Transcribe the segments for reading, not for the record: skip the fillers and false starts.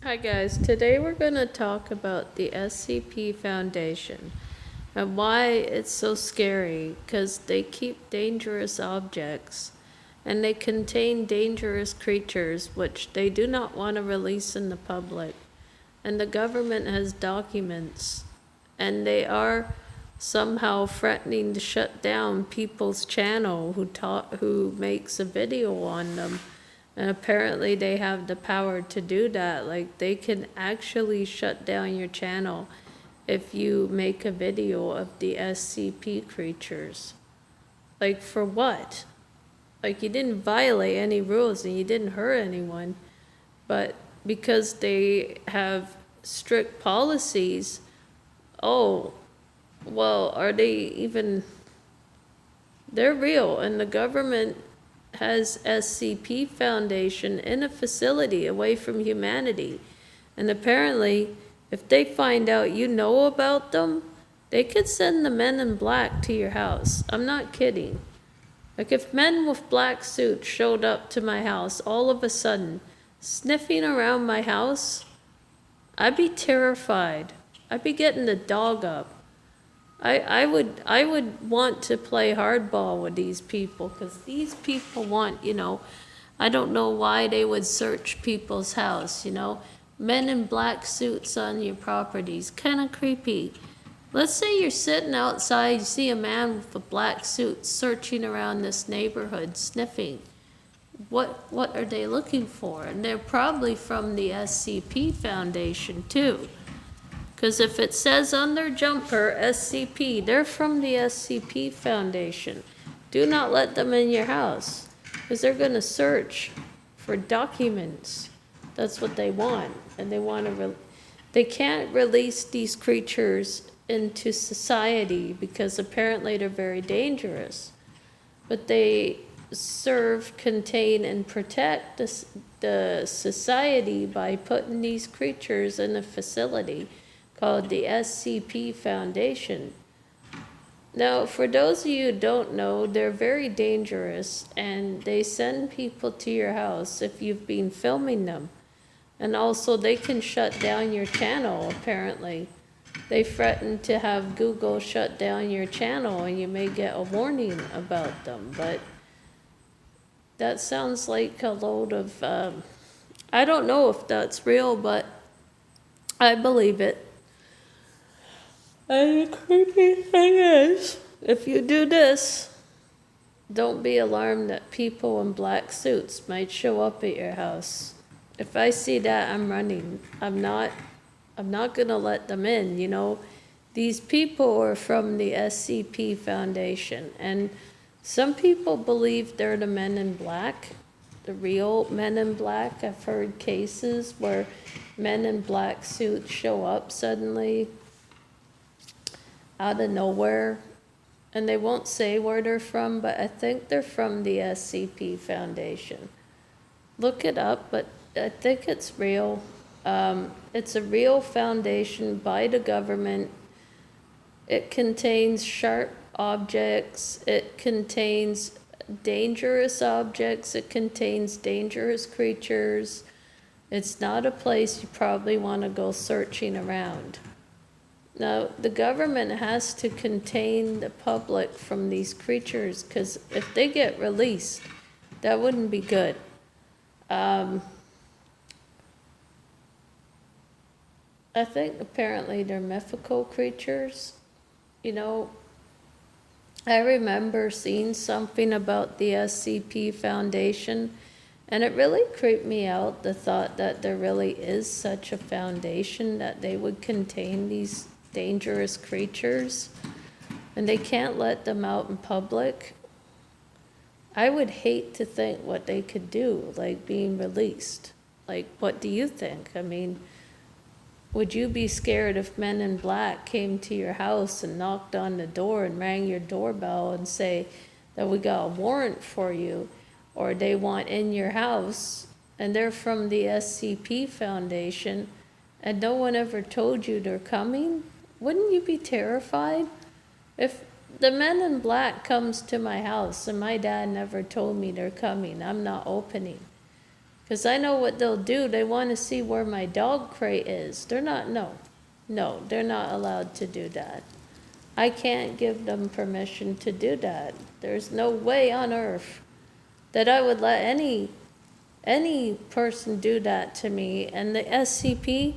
Hi guys, today we're going to talk about the SCP Foundation and why it's so scary, because they keep dangerous objects and they contain dangerous creatures which they do not want to release in the public. And the government has documents, and they are somehow threatening to shut down people's channel who makes a video on them. And apparently they have the power to do that. Like, they can actually shut down your channel if you make a video of the SCP creatures. Like, for what? Like, you didn't violate any rules and you didn't hurt anyone. But because they have strict policies, oh, well, are they even... They're real, and the government has SCP Foundation in a facility away from humanity. And apparently, if they find out you know about them, they could send the men in black to your house. I'm not kidding. Like, if men with black suits showed up to my house all of a sudden, sniffing around my house, I'd be terrified. I'd be getting the dog up. I would want to play hardball with these people, because these people want, I don't know why they would search people's house, Men in black suits on your properties, kind of creepy. Let's say you're sitting outside, you see a man with a black suit searching around this neighborhood, sniffing. What are they looking for? And they're probably from the SCP Foundation too. Because if it says on their jumper, SCP, they're from the SCP Foundation. Do not let them in your house, because they're going to search for documents. That's what they want. And they can't release these creatures into society because apparently they're very dangerous. But they serve, contain, and protect the society by putting these creatures in a facility called the SCP Foundation. Now, for those of you who don't know, they're very dangerous, and they send people to your house if you've been filming them. And also, they can shut down your channel, apparently. They threaten to have Google shut down your channel, and you may get a warning about them. But that sounds like a load of... I don't know if that's real, but I believe it. And the creepy thing is, if you do this, don't be alarmed that people in black suits might show up at your house. If I see that, I'm running. I'm not gonna let them in, These people are from the SCP Foundation, and some people believe they're the men in black, the real men in black. I've heard cases where men in black suits show up suddenly out of nowhere, and they won't say where they're from, but I think they're from the SCP Foundation. Look it up, but I think it's real. It's a real foundation by the government. It contains sharp objects, it contains dangerous objects, it contains dangerous creatures. It's not a place you probably want to go searching around. Now, the government has to contain the public from these creatures, because if they get released, that wouldn't be good. I think apparently they're mythical creatures. I remember seeing something about the SCP Foundation, and it really creeped me out, the thought that there really is such a foundation, that they would contain these dangerous creatures, and they can't let them out in public. I would hate to think what they could do, like being released. Like, what do you think? I mean, would you be scared if men in black came to your house and knocked on the door and rang your doorbell and say that we got a warrant for you, or they want in your house, and they're from the SCP Foundation, and no one ever told you they're coming? Wouldn't you be terrified? If the men in black comes to my house and my dad never told me they're coming, I'm not opening. Because I know what they'll do. They want to see where my dog crate is. They're not, no, they're not allowed to do that. I can't give them permission to do that. There's no way on earth that I would let any person do that to me. And the SCP,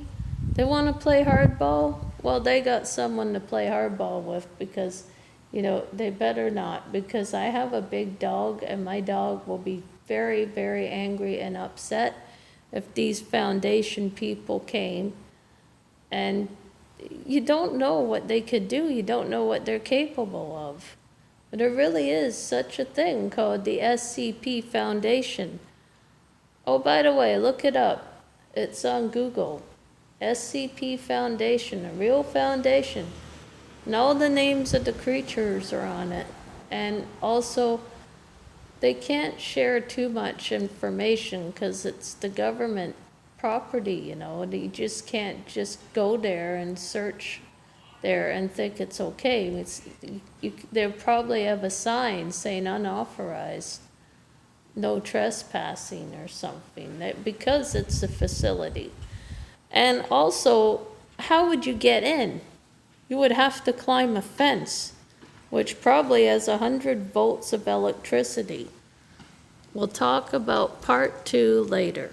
they want to play hardball? Well, they got someone to play hardball with, because, they better not, because I have a big dog and my dog will be very, very angry and upset if these Foundation people came. And you don't know what they could do. You don't know what they're capable of. But there really is such a thing called the SCP Foundation. Oh, by the way, look it up. It's on Google. SCP Foundation, a real foundation. And all the names of the creatures are on it. And also, they can't share too much information because it's the government property, You just can't just go there and search there and think it's okay. They probably have a sign saying unauthorized, no trespassing or something, because it's a facility. And also, how would you get in? You would have to climb a fence, which probably has 100 volts of electricity. We'll talk about part 2 later.